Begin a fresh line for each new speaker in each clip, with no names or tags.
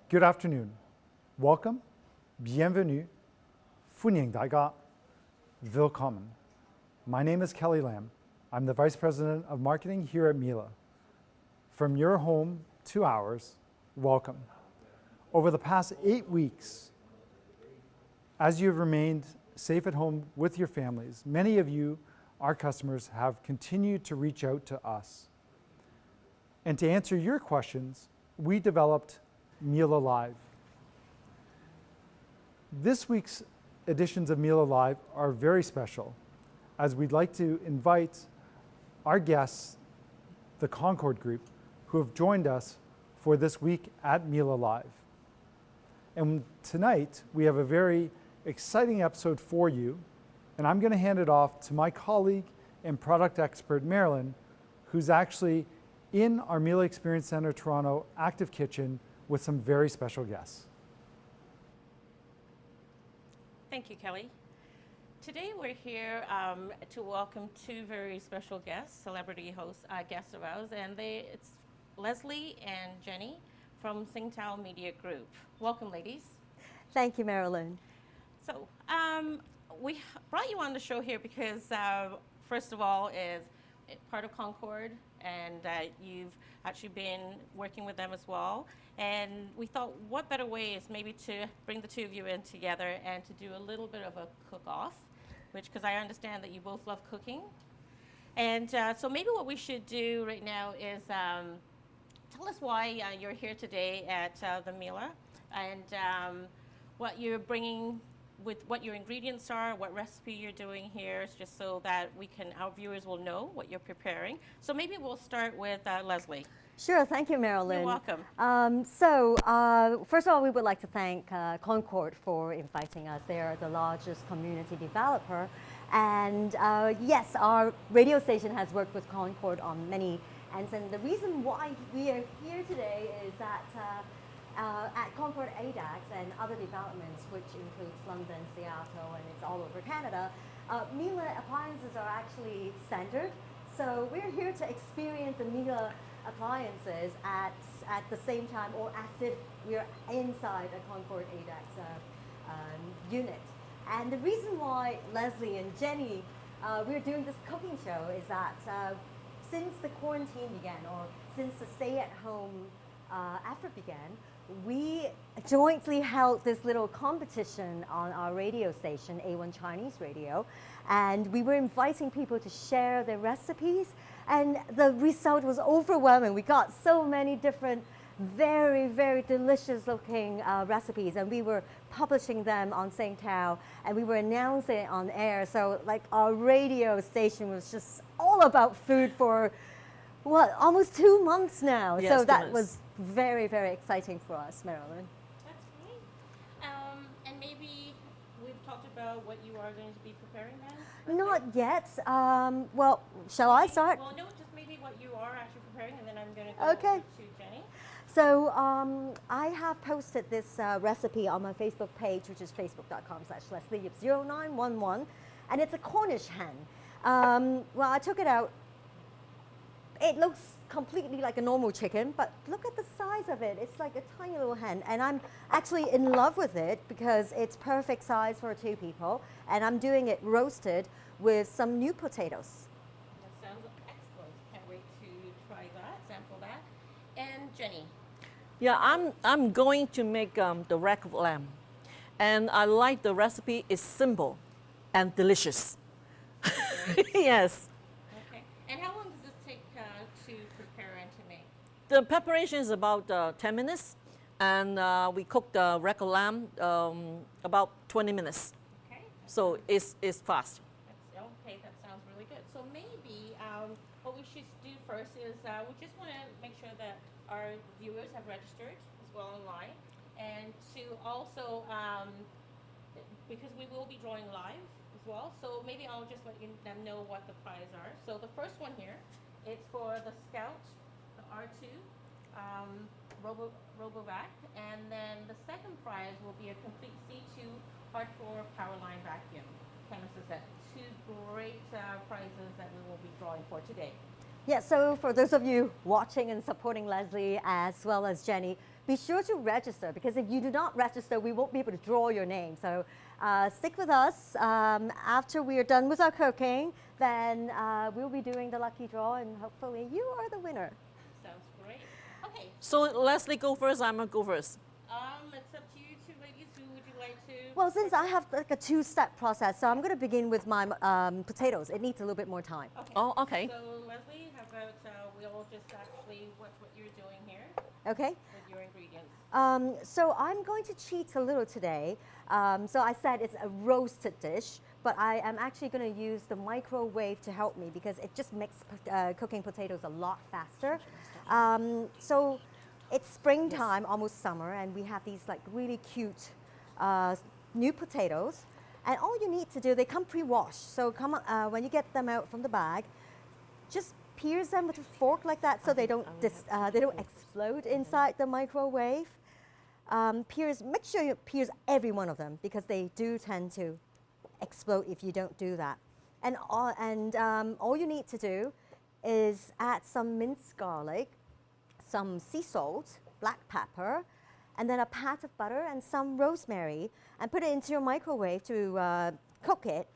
Good afternoon. Welcome, bienvenue, 歡迎大家, willkommen. My name is Kelly Lam. I'm the Vice President of Marketing here at Miele. From your home to ours, welcome. Over the past 8 weeks, as you have remained safe at home with your families, many of you, our customers, have continued to reach out to us. And to answer your questions, we developed Miele Live. This week's editions of Miele Live are very special, as we'd like to invite our guests, the Concord group, who have joined us for this week at Miele Live. And tonight, we have a very exciting episode for you, and I'm going to hand it off to my colleague and product expert, Marilyn, who's actually in our Miele Experience Center Toronto Active Kitchen with some very special guests.
Thank you, Kelly. Today we're here to welcome two very special guests, celebrity hosts, guests of ours, and it's Leslie and Jenny from Tao Media Group. Welcome, ladies.
Thank you, Marilyn.
So we brought you on the show here because, first of all, is part of Concord, and you've actually been working with them as well. And we thought, what better way is maybe to bring the two of you in together and to do a little bit of a cook-off, because I understand that you both love cooking. And so maybe what we should do right now is tell us why you're here today at the Miele, and what you're bringing, with what your ingredients are, what recipe you're doing here, just so that our viewers will know what you're preparing. So maybe we'll start with Leslie.
Sure, thank you, Marilyn.
You're welcome.
First of all, we would like to thank Concord for inviting us. They are the largest community developer. And yes, our radio station has worked with Concord on many ends. And the reason why we are here today is that at Concord ADAX and other developments, which includes London, Seattle, and it's all over Canada, Miele appliances are actually standard. So we're here to experience the Miele appliances at the same time, or as if we're inside a Concord ADAX unit. And the reason why Leslie and Jenny, we're doing this cooking show is that since the quarantine began, or since the stay-at-home effort began, we jointly held this little competition on our radio station, A1 Chinese Radio, and we were inviting people to share their recipes, and the result was overwhelming. We got so many different, very, very delicious looking recipes, and we were publishing them on Tao, and we were announcing it on air. So like our radio station was just all about food for almost 2 months now.
Yes,
so that was very, very exciting for us, Marilyn.
That's great. And maybe we've talked about what you are going to be preparing then?
Not yet. Well, shall I start?
Well, no, just maybe what you are actually preparing, and then I'm going to go over to Jenny.
So I have posted this recipe on my Facebook page, which is facebook.com/Leslie Yip 0911, and it's a Cornish hen. Well, I took it out. It looks completely like a normal chicken, but look at the size of it. It's like a tiny little hen, and I'm actually in love with it because it's perfect size for 2 people, and I'm doing it roasted with some new potatoes.
That sounds excellent. Can't wait to try that, sample that. And Jenny.
Yeah, I'm going to make the rack of lamb, and I like the recipe. It's simple and delicious. Yes.
Okay. And how long does this take to prepare and to make?
The preparation is about 10 minutes, and we cook the rack of lamb about 20 minutes.
Okay.
So it's fast.
Okay, that sounds really good. So maybe what we should do first is we just want to make sure that our viewers have registered as well online, and to also, because we will be drawing live as well, so maybe I'll just let them know what the prize are. So the first one here, it's for the Scout, the R2 RoboVac, and then the second prize will be a complete C2 hardcore Powerline vacuum. Canvas set. 2 great prizes that we will be drawing for today.
Yeah, so for those of you watching and supporting Leslie as well as Jenny, be sure to register, because if you do not register, we won't be able to draw your name. So stick with us. After we are done with our cooking, then we'll be doing the lucky draw, and hopefully you are the winner.
Sounds great. Okay.
So Leslie go first, I'm gonna go first.
It's up to you two ladies. Who would you like to?
Well, since I have like a two-step process, so I'm going to begin with my potatoes. It needs a little bit more time.
Okay.
Oh, okay.
So Leslie, how about we'll just actually watch what you're doing here
Okay.
with your ingredients.
So I'm going to cheat a little today. So I said it's a roasted dish, but I am actually going to use the microwave to help me, because it just makes cooking potatoes a lot faster. So it's springtime, almost summer, and we have these like really cute new potatoes. And all you need to do, they come pre-washed. So when you get them out from the bag, just pierce them with a fork like that, so they don't explode inside the microwave. Make sure you pierce every one of them, because they do tend to explode if you don't do that. And all you need to do is add some minced garlic, some sea salt, black pepper, and then a pat of butter and some rosemary, and put it into your microwave to cook it.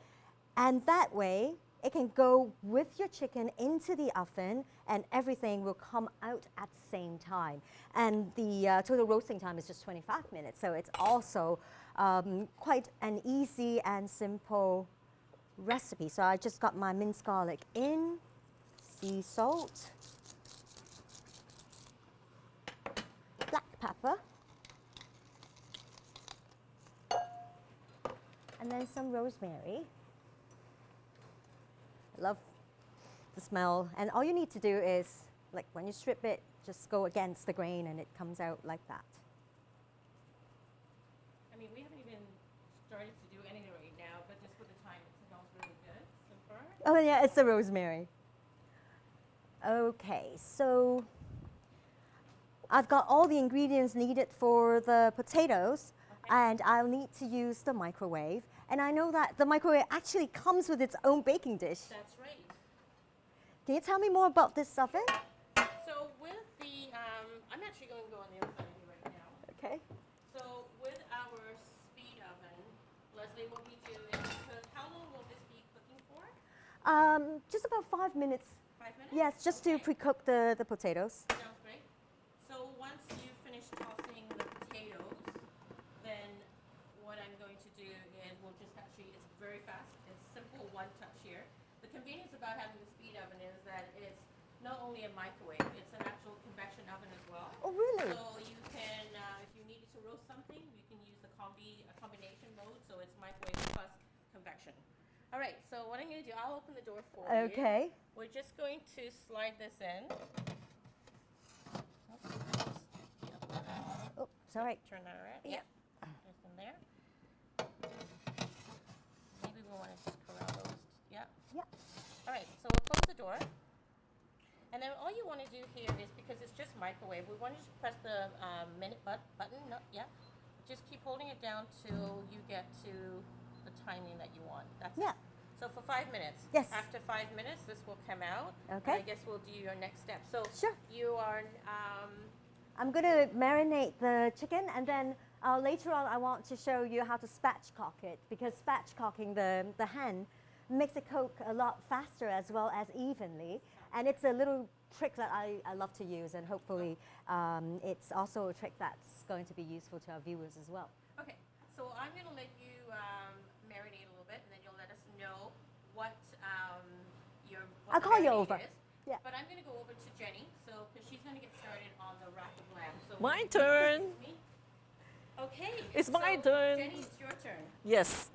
And that way, it can go with your chicken into the oven, and everything will come out at the same time. And the total roasting time is just 25 minutes, so it's also quite an easy and simple recipe. So I just got my minced garlic in, sea salt, black pepper, and then some rosemary. I love the smell. And all you need to do is, like when you strip it, just go against the grain and it comes out like that.
I mean, we haven't even started to do anything right now, but just for the time, it smells really good so far.
Oh yeah, it's the rosemary. Okay, so I've got all the ingredients needed for the potatoes, and I'll need to use the microwave. And I know that the microwave actually comes with its own baking dish.
That's right.
Can you tell me more about this oven?
So with the, I'm actually going to go on the other side of you right now.
Okay.
So with our speed oven, Leslie, what we do is, because how long will this be cooking for?
Just about 5 minutes.
5 minutes?
Yes, just to
Okay.
pre-cook the potatoes.
Sounds great. So once you finish tossing the potatoes, then what I'm going to do is we'll just actually, it's very fast, it's simple, one touch here. The convenience about having the speed oven is that it's not only a microwave, it's an actual convection oven as well.
Oh, really?
So you can, if you needed to roast something, you can use a combination mode, so it's microwave plus convection. All right, so what I'm going to do, I'll open the door for you.
Okay.
We're just going to slide this in.
Oh, sorry.
Turn that around.
Yep.
Just in there. Maybe we want to just corral those. Yeah.
Yeah.
All right, so we'll close the door. And then all you want to do here is, because it's just microwave, we want to just press the minute button. No, yeah. Just keep holding it down till you get to the timing that you want. That's
Yeah.
it. So for 5 minutes.
Yes.
After 5 minutes, this will come out.
Okay.
And I guess we'll do your next step. So
Sure.
you are,
I'm going to marinate the chicken, and then later on I want to show you how to spatchcock it, because spatchcocking the hen makes it cook a lot faster as well as evenly. And it's a little trick that I love to use, and hopefully it's also a trick that's going to be useful to our viewers as well.
okay. So I'm going to let you marinate a little bit, and then you'll let us know what what
I'll
the
call you
marinade
over.
is.
Yeah.
But I'm going to go over to Jenny, so because she's going to get started on the rack of lamb. So
My turn.
Me? Okay.
It's my
so
turn.
Jenny, it's your turn.
Yes.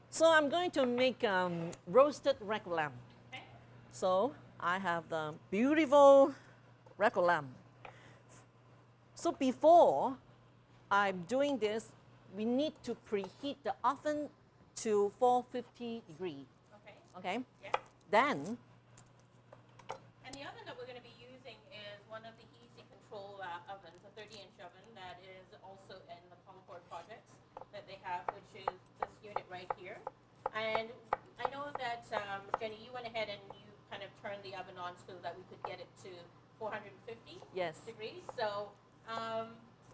So I'm going to make roasted rack lamb.
Okay.
So I have the beautiful rack lamb. So before I'm doing this, we need to preheat the oven to 450 degrees.
Okay.
Okay.
Yeah.
Then
And the oven that we're going to be using is one of the easy control ovens, a 30-inch oven that is also in the Concord projects that they have, which is this unit right here. And I know that, Jenny, you went ahead and you kind of turned the oven on so that we could get it to 450
yes.
degrees. So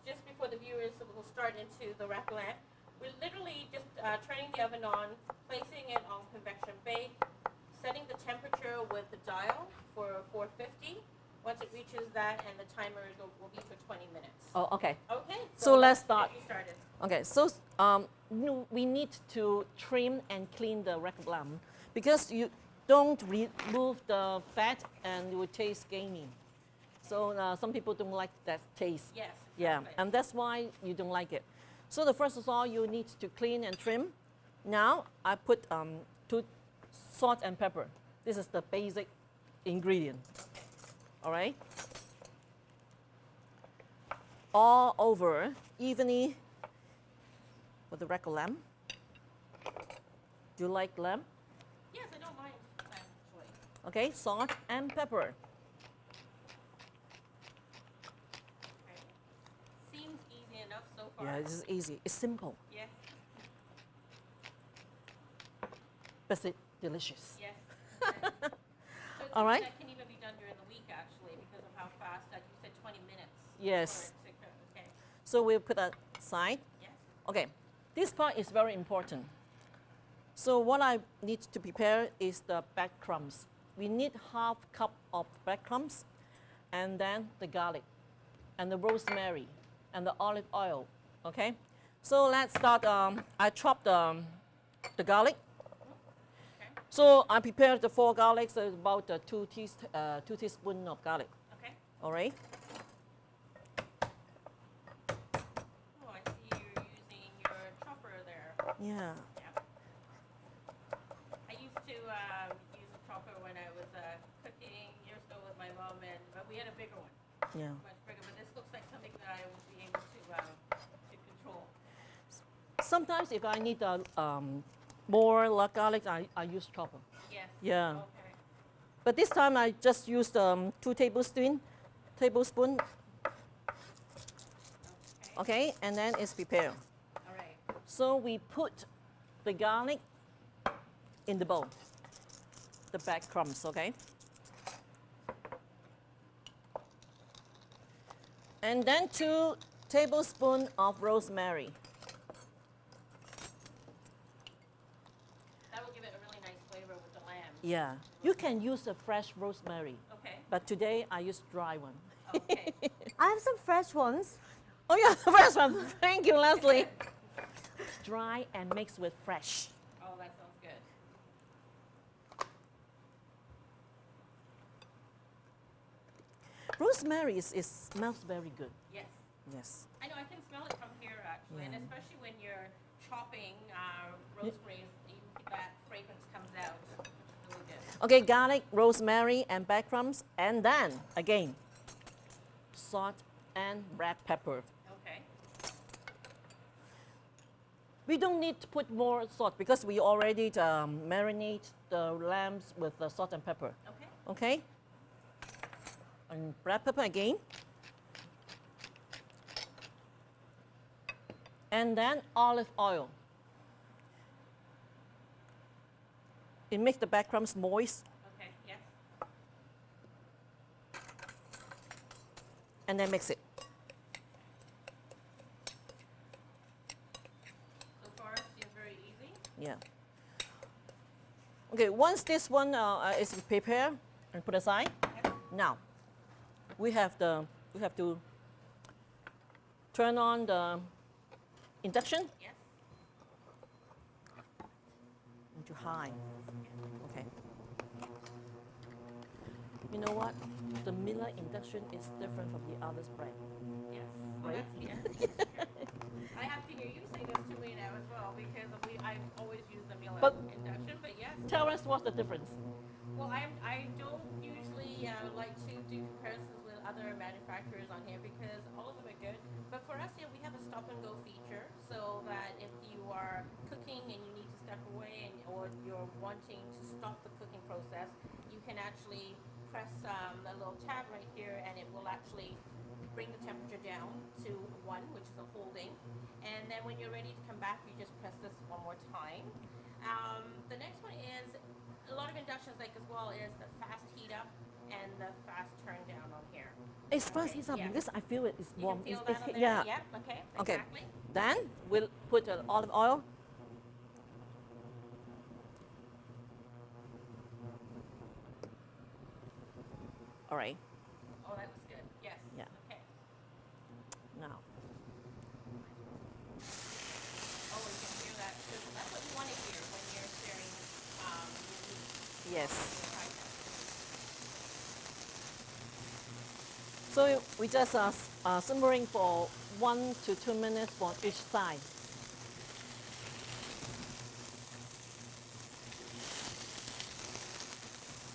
Just before the viewers will start into the rack lamp, we're literally just turning the oven on, placing it on convection bake, setting the temperature with the dial for 450. Once it reaches that, and the timer will be for 20 minutes.
Oh, okay.
Okay.
So let's
get
start.
you started.
Okay, so we need to trim and clean the rack lamb because you don't remove the fat and it will taste gamey. So some people don't like that taste.
Yes.
Yeah,
exactly.
and that's why you don't like it. So the first of all, you need to clean and trim. Now I put salt and pepper. This is the basic ingredient. All right. All over evenly with the rack lamb. Do you like lamb?
Yes, I don't mind actually.
Okay, salt and pepper.
Okay. Seems easy enough so far.
Yeah, this is easy. It's simple,
Yes.
but it's delicious.
Yes. Okay. So it's
All right.
That can even be done during the week actually because of how fast. Like you said, 20 minutes.
Yes.
for it to cook. Okay.
So we'll put that aside.
Yes.
Okay, this part is very important. So what I need to prepare is the breadcrumbs. We need half cup of breadcrumbs, and then the garlic, and the rosemary, and the olive oil. Okay, so let's start. I chopped the garlic.
Okay.
So I prepared the 4 garlics, so about 2 teaspoons of garlic.
Okay.
All right.
Oh, I see you're using your chopper there.
Yeah.
Yeah. I used to use a chopper when I was cooking years ago with my mom, but we had a bigger one,
Yeah.
much bigger. But this looks like something that I will be able to control.
Sometimes if I need more garlic, I use chopper.
Yes.
Yeah.
Okay.
But this time I just used 2 tablespoons.
Okay.
Okay, and then it's prepared.
All right.
So we put the garlic in the bowl, the breadcrumbs, okay? And then 2 tablespoons of rosemary.
That will give it a really nice flavor with the lamb.
Yeah, you can use a fresh rosemary,
Okay.
but today I use dry one.
Okay.
I have some fresh ones.
Oh yeah, the fresh one. Thank you, Leslie. Dry and mixed with fresh.
Oh, that sounds good.
Rosemary smells very good.
Yes.
Yes.
I know. I can smell it from here actually, and
Yeah.
especially when you're chopping rosemary, that fragrance comes out, which is really good.
Okay, garlic, rosemary, and breadcrumbs, and then again, salt and black pepper.
Okay.
We don't need to put more salt because we already marinate the lambs with the salt and pepper.
Okay.
Okay? And black pepper again. And then olive oil. It makes the breadcrumbs moist.
Okay. Yes.
And then mix it.
So far, seems very easy.
Yeah. Okay, once this one is prepared and put aside,
Okay.
now we have to turn on the induction
Yes.
into high. Okay. You know what? The Miele induction is different from the others brand.
Yes.
Right?
Yes. I have to hear you say this to me now as well because I always use the Miele
But-
induction, but yes.
Tell us what's the difference.
Well, I don't usually like to do comparisons with other manufacturers on here because all of them are good. But for us here, we have a stop and go feature so that if you are cooking and you need to step away or you're wanting to stop the cooking process, you can actually press a little tab right here and it will actually bring the temperature down to 1, which is a holding. And then when you're ready to come back, you just press this one more time. The next one is a lot of inductions like as well is the fast heat up and the fast turn down on here.
It's fast heat up
Yeah.
because I feel it is
You
warm.
can feel
It's
that on there?
yeah.
Yep, okay,
Okay.
exactly.
Then we'll put the olive oil. All right.
Oh, that looks good. Yes.
Yeah.
Okay.
Now.
Oh, you can hear that. 'Cause that's what you want to hear when you're sharing your meat.
Yes.
Your pie test.
So we just simmering for 1 to 2 minutes on each side.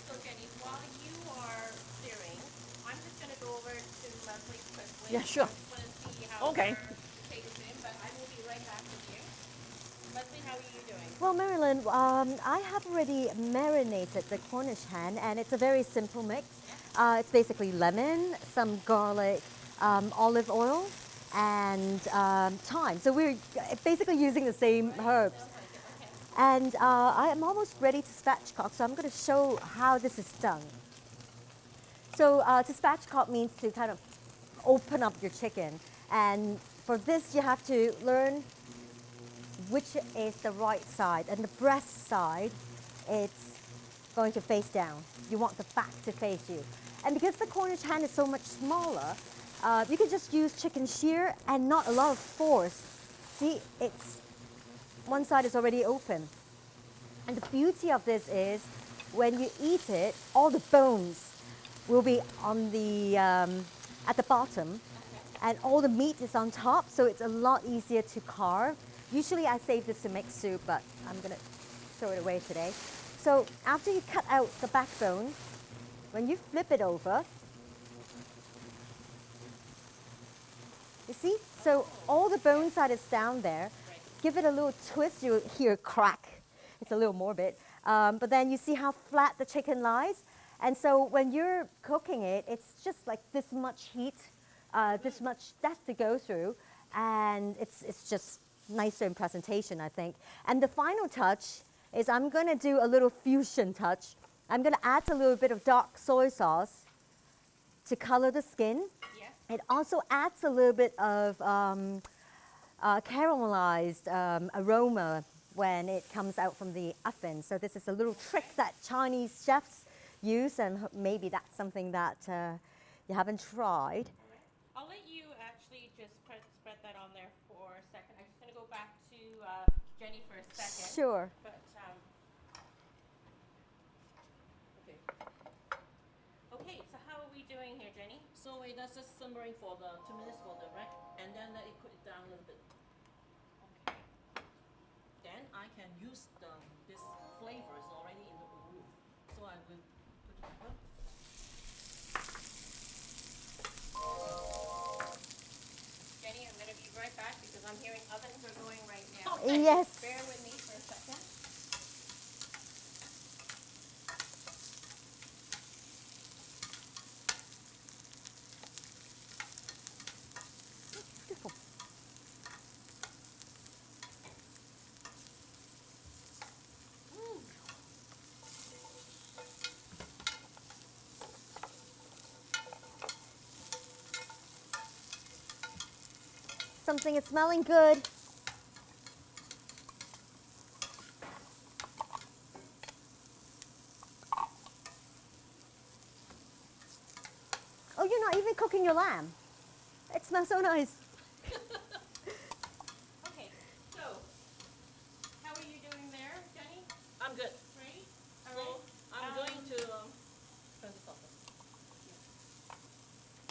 So Jenny, while you are searing, I'm just going to go over to Leslie quickly.
Yeah, sure.
I just want to see how
Okay.
her potatoes in, but I will be right back with you. Leslie, how are you doing?
Well, Marilyn, I have already marinated the Cornish hen, and it's a very simple mix. It's basically lemon, some garlic, olive oil, and thyme. So we're basically using the same herbs.
Sounds like it. Okay.
And I am almost ready to spatchcock, so I'm going to show how this is done. So to spatchcock means to kind of open up your chicken. And for this, you have to learn which is the right side. And the breast side, it's going to face down. You want the back to face you. And because the Cornish hen is so much smaller, you can just use chicken shear and not a lot of force. See, it's one side is already open. And the beauty of this is when you eat it, all the bones will be on the at the bottom, and all the meat is on top, so it's a lot easier to carve. Usually I save this to make soup, but I'm gonna throw it away today. So after you cut out the backbone, when you flip it over, you see? So all the bone side is down there. Give it a little twist, you'll hear a crack. It's a little morbid. But then you see how flat the chicken lies? And so when you're cooking it, it's just like this much heat, this much depth to go through. And it's just nicer in presentation, I think. And the final touch is I'm gonna do a little fusion touch. I'm gonna add a little bit of dark soy sauce to color the skin.
Yes.
It also adds a little bit of caramelized aroma when it comes out from the oven. So this is a little trick that Chinese chefs use, and maybe that's something that you haven't tried.
I'll let you actually just spread that on there for a second. I'm just going to go back to Jenny for a second.
Sure.
But,
Okay.
okay, so how are we doing here, Jenny?
So we that's just simmering for the 2 minutes for the rack, and then let it cool it down a little bit.
Okay.
Then I can use this flavor is already in the roux. So I will put it over.
Jenny, I'm going to be right back because I'm hearing ovens are going right now.
Yes.
Bear with me for a second.
Beautiful. Something is smelling good. Oh, you're not even cooking your lamb. It smells so nice.
Okay, so how are you doing there, Jenny?
I'm good.
Great.
So
All
I'm
right.
going to turn this off.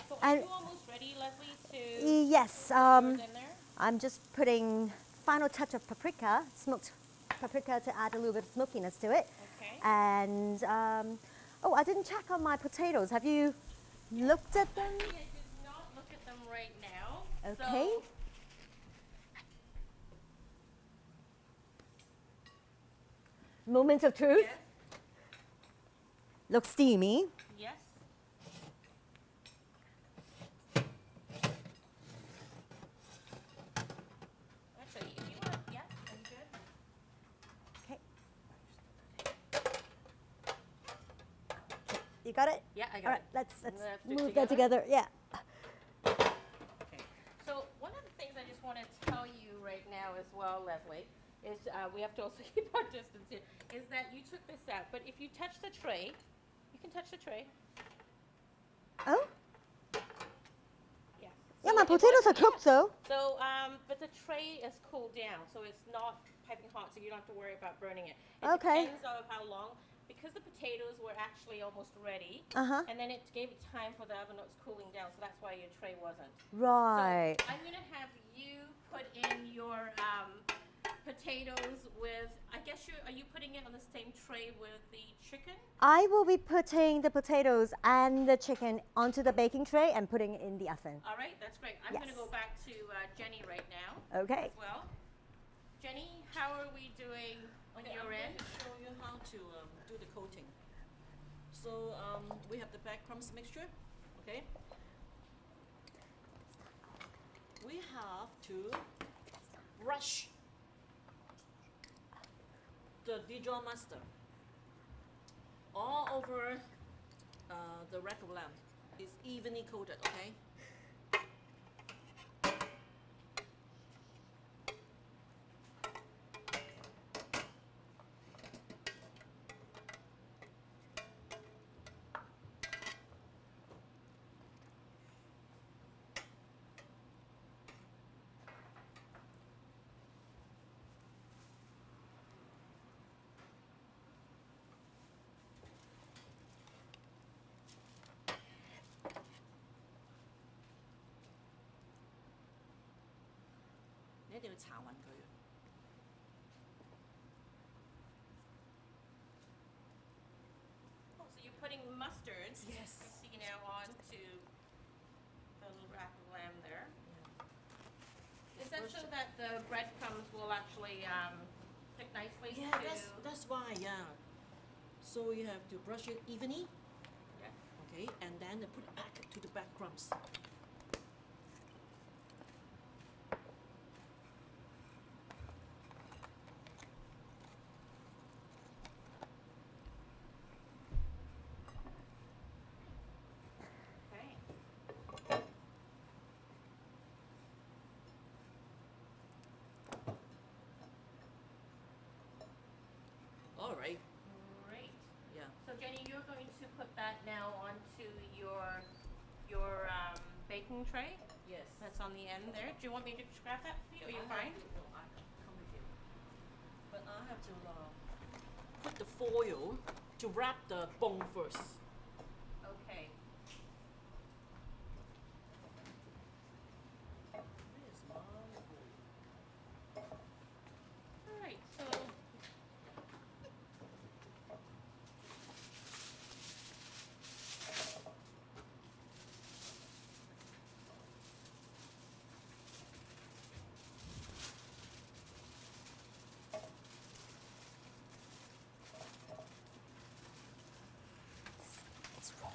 So are
And-
you almost ready, Leslie, to
Yes,
throw yours in there?
I'm just putting final touch of paprika, smoked paprika to add a little bit of smokiness to it.
Okay.
And, oh, I didn't check on my potatoes. Have you looked at them?
Actually, I did not look at them right now.
Okay.
So,
Moment of truth.
yes.
Looks steamy.
Yes. Actually, if you want, yeah, are you good?
Okay. You got it?
Yeah, I got
All right,
it.
let's
Let's do it
move that together. Yeah.
Okay. So one of the things I just want to tell you right now as well, Leslie, is we have to also keep our distance here, is that you took this out. But if you touch the tray, you can touch the tray.
Oh,
Yeah.
yeah,
So
my
it
potatoes are
was-
cooked though.
So, but the tray is cooled down, so it's not piping hot, so you don't have to worry about burning it. It
Okay.
depends on how long, because the potatoes were actually almost ready,
Uh-huh.
and then it gave it time for the oven that was cooling down, so that's why your tray wasn't.
Right.
So I'm gonna have you put in your potatoes with, I guess are you putting it on the same tray with the chicken?
I will be putting the potatoes and the chicken onto the baking tray and putting it in the oven.
All right, that's great. I'm
Yes.
gonna go back to Jenny right now.
Okay.
As well. Jenny, how are we doing on
Okay,
your
I'm
end?
going to show you how to do the coating. So we have the breadcrumbs mixture, okay? We have to brush the Dijon mustard all over the rack of lamb. It's evenly coated, okay? You 一定要搽勻佢。
Oh, so you're putting mustard.
Yes.
You see now onto the little wrap of lamb there. Is that so that the breadcrumbs will actually stick nicely
Yeah,
to?
that's why, yeah. So you have to brush it evenly,
Yeah.
okay, and then put it back to the breadcrumbs.
Okay.
All right,
Great.
yeah.
So Jenny, you're going to put that now onto your baking tray.
Yes.
That's on the end there. Do you want me to grab that for you? Or you're fine?
No, I come with you. But I have to put the foil to wrap the bone first.
Okay.
Where's my foil?
All right. So.
It's raw.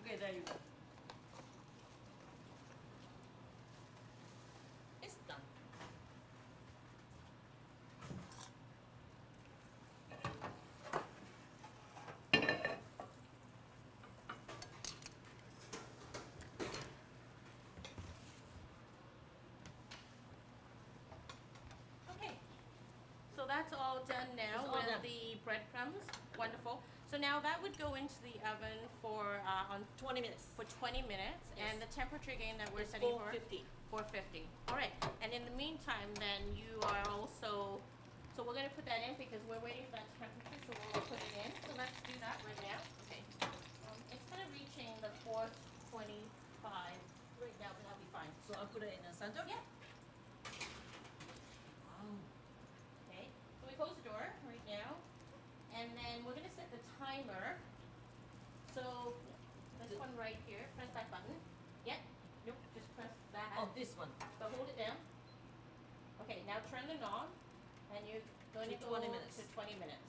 Okay, there you go. It's done.
Okay, so that's all done now
It's all
with
done.
the breadcrumbs. Wonderful. So now that would go into the oven for
20 minutes.
for 20 minutes,
Yes.
and the temperature again that we're
It's
setting for
450.
450. All right. And in the meantime, then you are also. So we're going to put that in because we're waiting for that temperature. So we'll put it in. So let's do that right now. Okay. Instead of reaching the 425 right now, that'll be fine.
So I'll put it in the center?
Yeah.
Wow.
Okay, so we close the door right now, and then we're gonna set the timer. So this one right here, press that button. Yeah, nope, just press that.
Oh, this one.
So hold it down. Okay, now turn the knob, and you're going to
To
go
20 minutes.
to 20 minutes.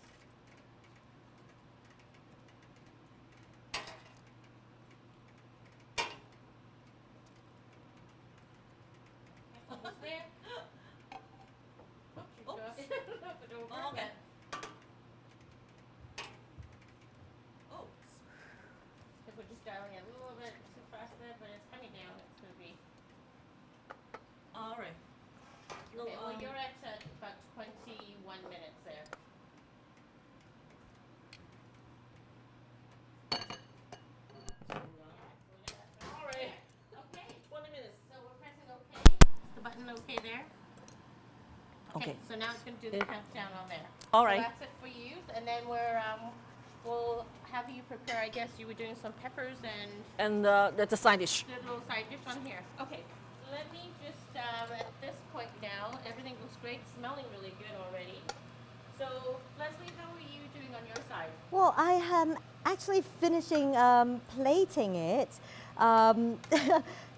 Almost there. Oops, you
Oops.
dropped it. Don't
Oh, okay.
forget. dialing it a little bit too fast there, but it's coming down. It's going to be.
All right. No,
Okay, well, you're at about 21 minutes there. All right. Okay.
20 minutes.
So we're pressing OK. The button OK there.
Okay.
So now it's going to do the countdown on there.
All
So
right.
that's it for you, and then we'll have you prepare. I guess you were doing some peppers and
And that's a side dish.
the little side dish on here. Okay. Let me just at this point now, everything looks great, smelling really good already. So Leslie, how are you doing on your side?
Well, I am actually finishing plating it.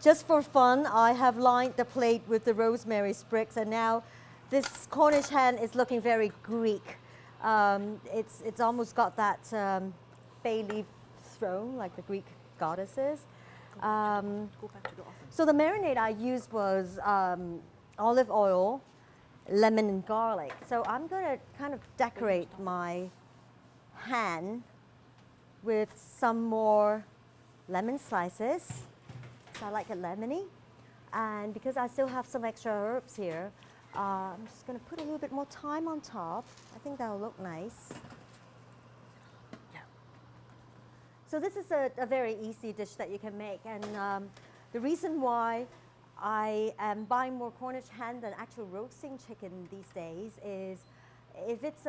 Just for fun, I have lined the plate with the rosemary sprigs, and now this Cornish hen is looking very Greek. It's almost got that bay leaf throne, like the Greek goddesses.
Go back to the oven.
So the marinade I used was olive oil, lemon, and garlic. So I'm going to kind of decorate my hen with some more lemon slices. So I like it lemony. And because I still have some extra herbs here, I'm just going to put a little bit more thyme on top. I think that'll look nice.
Yeah.
So this is a very easy dish that you can make, and the reason why I am buying more Cornish hen than actual roasting chicken these days is if it's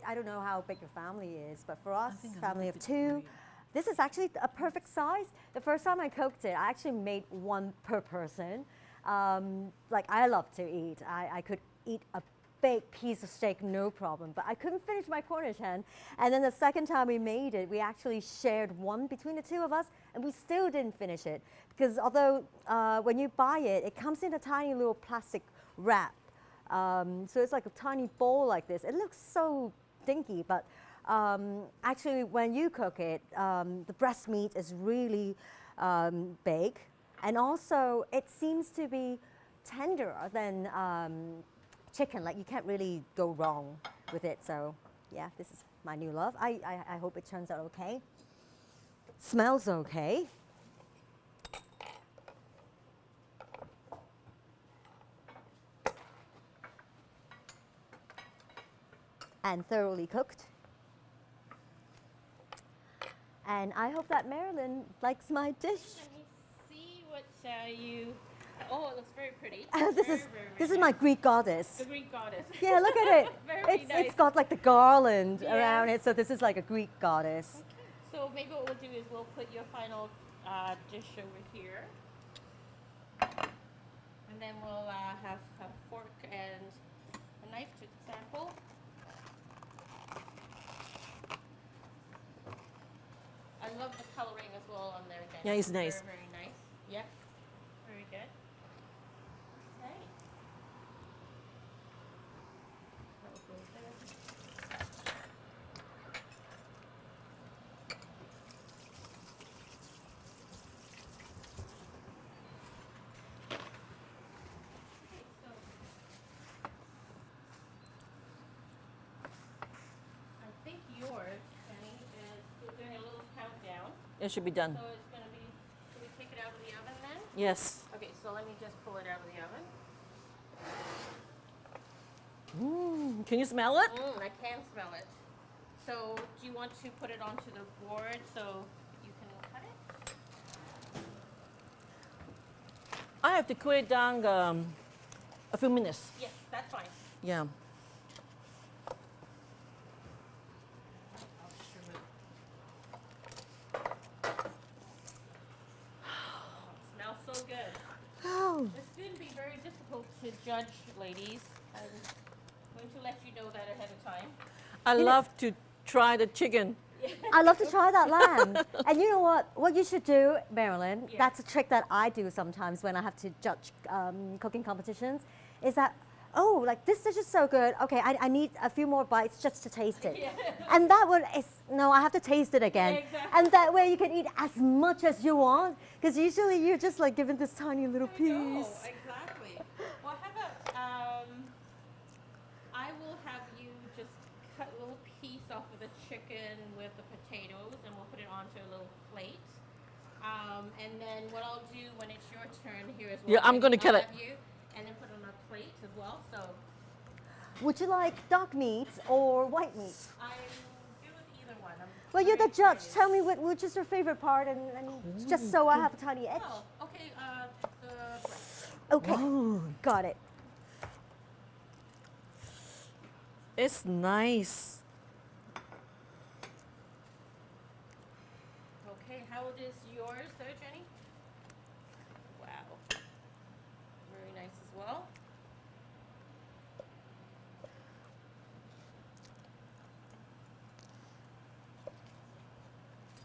I don't know how big your family is, but for us,
think a
family
little
of
bit
two,
big.
this is actually a perfect size. The first time I cooked it, I actually made one per person. Like I love to eat. I could eat a big piece of steak, no problem, but I couldn't finish my Cornish hen. And then the second time we made it, we actually shared one between the two of us, and we still didn't finish it. Because although when you buy it, it comes in a tiny little plastic wrap. So it's like a tiny bowl like this. It looks so dinky, but actually when you cook it, the breast meat is really big. And also it seems to be tenderer than chicken. Like you can't really go wrong with it. So yeah, this is my new love. I hope it turns out okay. Smells okay. And thoroughly cooked. And I hope that Marilyn likes my dish.
Let me see what you. Oh, it looks very pretty.
This
Very,
is
very,
this
very
is my
nice.
Greek goddess.
The Greek goddess.
Yeah, look at it.
Very
It's
nice.
got like the garland
Yes.
around it, so this is like a Greek goddess.
So maybe what we'll do is we'll put your final dish over here, and then we'll have a fork and a knife to sample. I love the coloring as well on there again.
Yeah, it's nice.
Very, very nice. Yep. Very good. Okay. That will go there. Okay, so I think yours, Penny, is we're doing a little countdown.
It should be done.
So it's going to be, should we take it out of the oven then?
Yes.
Okay, so let me just pull it out of the oven.
Can you smell it?
I can smell it. So do you want to put it onto the board so you can cut it?
I have to cool it down a few minutes.
Yes, that's fine.
Yeah.
Smells so good.
Oh,
This is going to be very difficult to judge, ladies. I'm going to let you know that ahead of time.
I love to try the chicken.
I love to try that lamb. And you know what? What you should do, Marilyn,
Yeah.
that's a trick that I do sometimes when I have to judge cooking competitions, is that, oh, like this dish is so good. Okay, I need a few more bites just to taste it.
Yeah.
And that one is, no, I have to taste it again.
Yeah, exactly.
And that way you can eat as much as you want, because usually you're just like given this tiny little
I know,
piece.
exactly. Well, how about I will have you just cut a little piece off of the chicken with the potatoes, and we'll put it onto a little plate. And then what I'll do when it's your turn here as well.
Yeah, I'm gonna
I'll
cut it.
have you, and then put it on a plate as well. So
Would you like dark meat or white meat?
I'm good with either one.
Well, you're the
very
judge.
excited.
Tell me which is your favorite part, and just so I have a tiny edge.
Oh, okay. The breast.
Okay,
Oh,
got it.
it's nice.
Okay, how is yours there, Jenny? Wow. Very nice as well.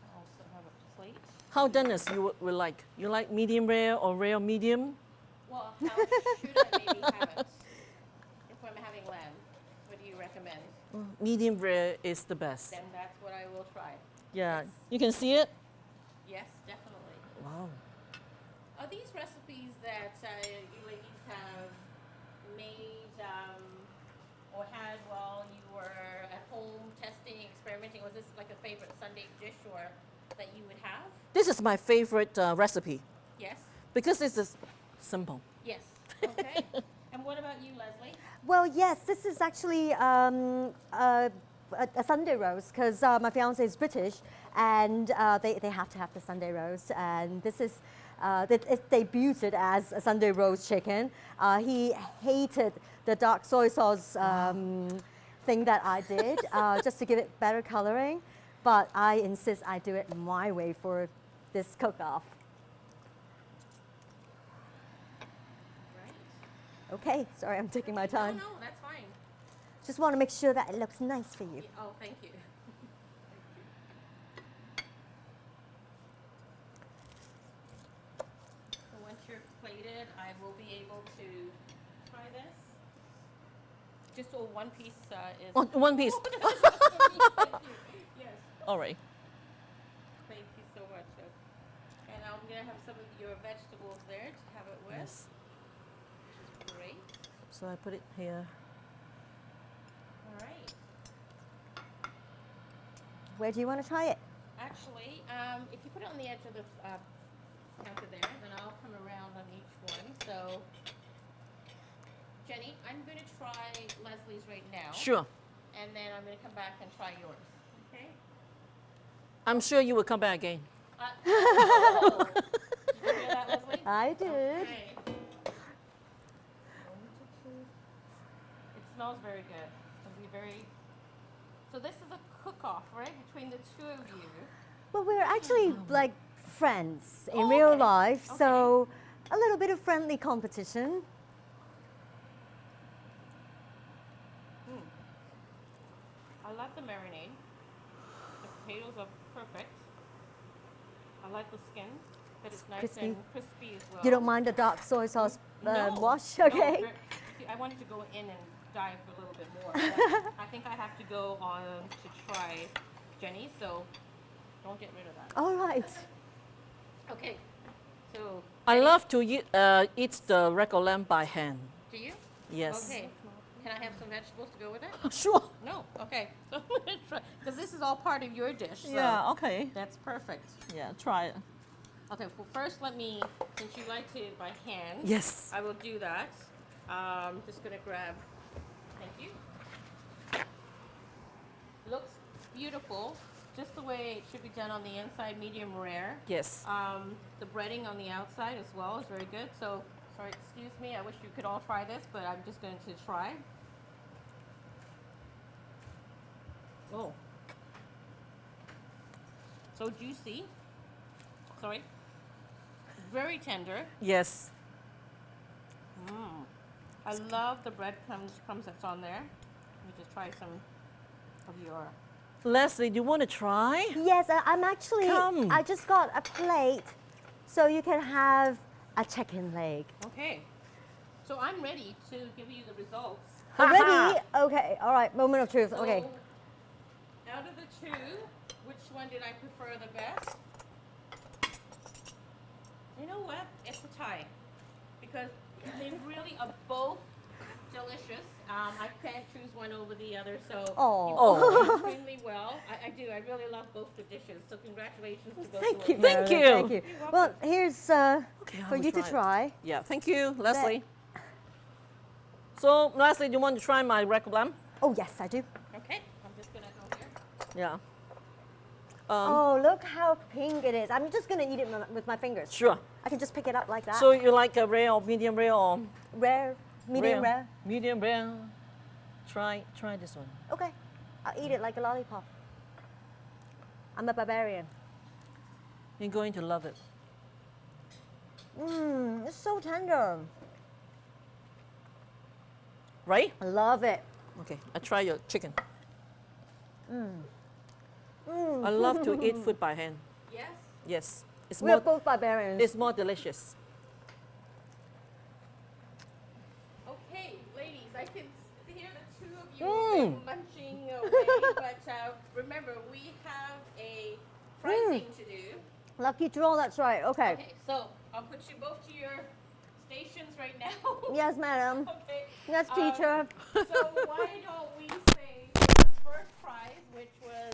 I also have a plate.
How done is you would like? You like medium rare or rare medium?
Well, how should I maybe have it if I'm having lamb? What do you recommend?
Medium rare is the best.
Then that's what I will try.
Yeah,
Yes.
you can see it.
Yes, definitely.
Wow.
Are these recipes that you ladies have made or had while you were at home testing, experimenting? Was this like a favorite Sunday dish or that you would have?
This is my favorite recipe
Yes.
because this is simple.
Yes. Okay. And what about you, Leslie?
Well, yes, this is actually a Sunday roast because my fiance is British and they have to have the Sunday roast. And this is, it's debuted as a Sunday roast chicken. He hated the dark soy sauce thing that I did just to give it better coloring. But I insist I do it my way for this cook-off.
Right.
Okay, sorry, I'm taking my time.
No, that's fine.
Just want to make sure that it looks nice for you.
Oh, thank you. So once you're plated, I will be able to try this. Just so one piece is.
Oh, one piece.
Yes,
All right.
thank you so much. And I'm gonna have some of your vegetables there to have it with.
Yes.
Great.
So I put it here.
All right.
Where do you want to try it?
Actually, if you put it on the edge of the counter there, then I'll come around on each one. So, Jenny, I'm going to try Leslie's right now.
Sure.
And then I'm going to come back and try yours. Okay?
I'm sure you will come back again.
Oh. Did you hear that, Leslie?
I did.
Okay. It smells very good. It's going to be very. So this is a cook-off, right, between the two of you.
Well, we're actually like friends in
Oh,
real
okay.
life,
Okay.
so a little bit of friendly competition.
I love the marinade. The potatoes are perfect. I like the skin, that it's nice
Crispy.
and crispy as well.
You don't mind the dark soy sauce
No,
wash,
no,
okay?
see, I wanted to go in and dive a little bit more. But I think I have to go on to try Jenny, so don't get rid of that.
All right.
Okay, so
I love to eat the regular lamb by hand.
do you?
Yes.
Okay. Can I have some vegetables to go with it?
Sure.
No. Okay. So I'm gonna try because this is all part of your dish. So
Yeah. Okay.
That's perfect.
Yeah. Try it.
Okay. Well, first let me, since you like to by hand.
Yes.
I will do that. Just gonna grab. Thank you. Looks beautiful, just the way it should be done on the inside, medium rare.
Yes.
The breading on the outside as well is very good. So, sorry, excuse me. I wish you could all try this, but I'm just going to try. Oh, so juicy. Sorry, very tender.
Yes.
I love the breadcrumbs that's on there. Let me just try some of your.
Leslie, do you want to try?
Yes, I'm actually,
Come.
I just got a plate so you can have a chicken leg.
Okay, so I'm ready to give you the results.
Ready? Okay, all right, moment of truth.
So,
Okay.
out of the two, which one did I prefer the best? You know what? It's a tie. Because they really are both delicious. I can't choose one over the other, so
Oh.
you
Oh.
both did extremely well. I do. I really love both the dishes. So congratulations to both
Thank
of
you.
you.
Thank
Mary,
you.
Thank you.
You're
Well,
welcome.
here's
Okay, I
for
will
you to
it.
try.
Yeah, thank you, Leslie. So, Leslie, do you want to try my red lamb?
Oh, yes, I do.
Okay, I'm just gonna go here.
Yeah.
Oh, look how pink it is. I'm just going to eat it with my fingers.
Sure.
I can just pick it up like that.
So you like a rare or medium rare or
Rare, medium rare.
Medium rare. Try this one.
Okay, I'll eat it like a lollipop. I'm a barbarian.
You're going to love it.
It's so tender.
Right?
I love it.
Okay, I try your chicken. I love to eat food by hand.
Yes.
Yes. It's
We're
more,
both barbarians.
it's more delicious.
Okay, ladies, I can hear the two of you have been munching away, but remember, we have a pricing to do.
Lucky draw, that's right. Okay.
Okay, so I'll put you both to your stations right now.
Yes, madam.
Okay.
Yes, teacher.
So why don't we say the first prize, which was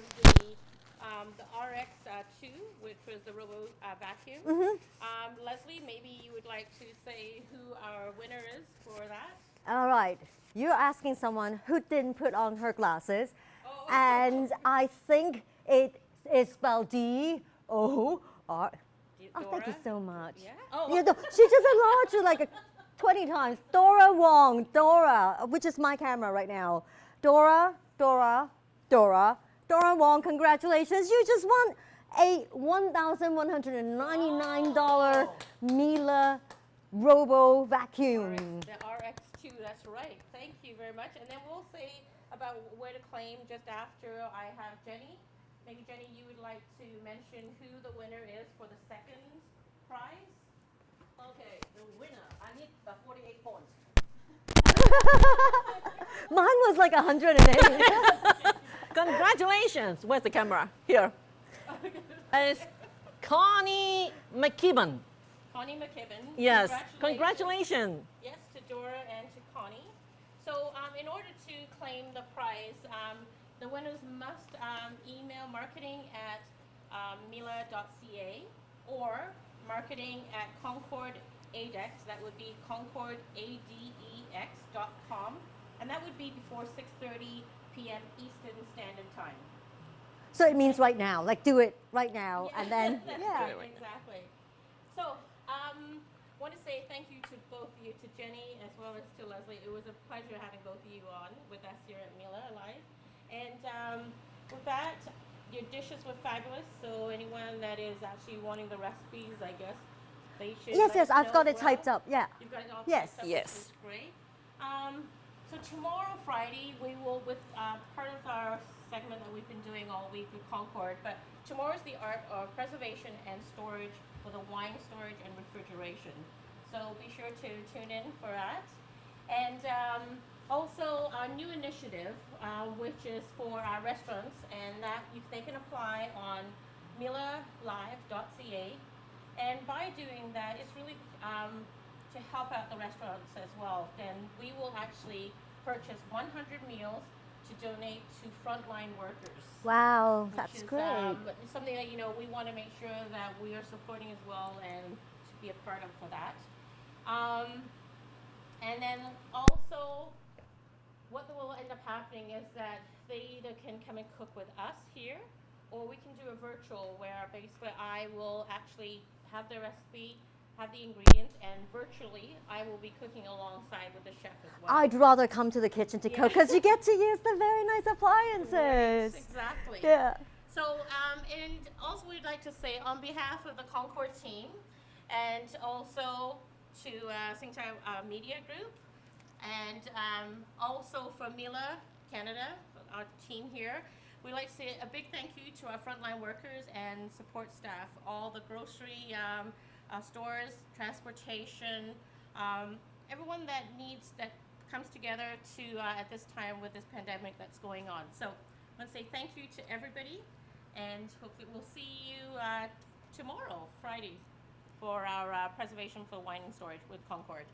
the RX2, which was the robo vacuum. Leslie, maybe you would like to say who our winner is for that.
All right. You're asking someone who didn't put on her glasses.
Oh.
And I think it is spelled D-O-R. Oh, thank you
Dora?
so much.
Yeah. Oh.
You know, she just enlarged it like 20 times. Dora Wong, Dora, which is my camera right now. Dora Wong, congratulations. You just won a $1,199 Miele Robo Vacuum.
The RX2, that's right. Thank you very much. And then we'll say about where to claim just after I have Jenny. Maybe Jenny, you would like to mention who the winner is for the second prize?
Okay, the winner. I need 48 points.
Mine was like 108.
Congratulations. Where's the camera? Here. It's Connie McKibben.
Connie McKibben.
Yes. Congratulations.
Yes, to Dora and to Connie. So in order to claim the prize, the winners must email marketing@miele.ca or marketing@Concord ADEX. That would be concordadex.com. And that would be before 6:30 p.m. Eastern Standard Time.
So it means right now, like do it right now, and then,
That's
yeah.
right, exactly. So, want to say thank you to both of you, to Jenny as well as to Leslie. It was a pleasure having both of you on with us here at Miele Live. And with that, your dishes were fabulous. So anyone that is actually wanting the recipes, I guess they should.
Yes,
let
yes,
us
I've
know
got
as
it typed
well.
up, yeah.
You've got it all
Yes.
typed up,
Yes.
which is great. So tomorrow, Friday, we will, with part of our segment that we've been doing all week with Concord, but tomorrow's the art of preservation and storage for the wine storage and refrigeration. So be sure to tune in for that. And also our new initiative, which is for our restaurants, and that they can apply on miele.live.ca. And by doing that, it's really to help out the restaurants as well. Then we will actually purchase 100 meals to donate to frontline workers.
Wow,
Which
that's
is,
great.
something that we want to make sure that we are supporting as well and to be a part of for that. And then also, what will end up happening is that they either can come and cook with us here, or we can do a virtual where basically I will actually have the recipe, have the ingredients, and virtually I will be cooking alongside with the chef as well.
I'd rather come to the kitchen to
Yeah.
cook because you get to use the very nice appliances.
Exactly.
Yeah.
So, and also we'd like to say on behalf of the Concord team, and also to Tao Media Group, and also for Miele Canada, our team here, we'd like to say a big thank you to our frontline workers and support staff, all the grocery stores, transportation, everyone that comes together to at this time with this pandemic that's going on. So I want to say thank you to everybody, and hopefully we'll see you tomorrow, Friday, for our preservation for wine and storage with Concord.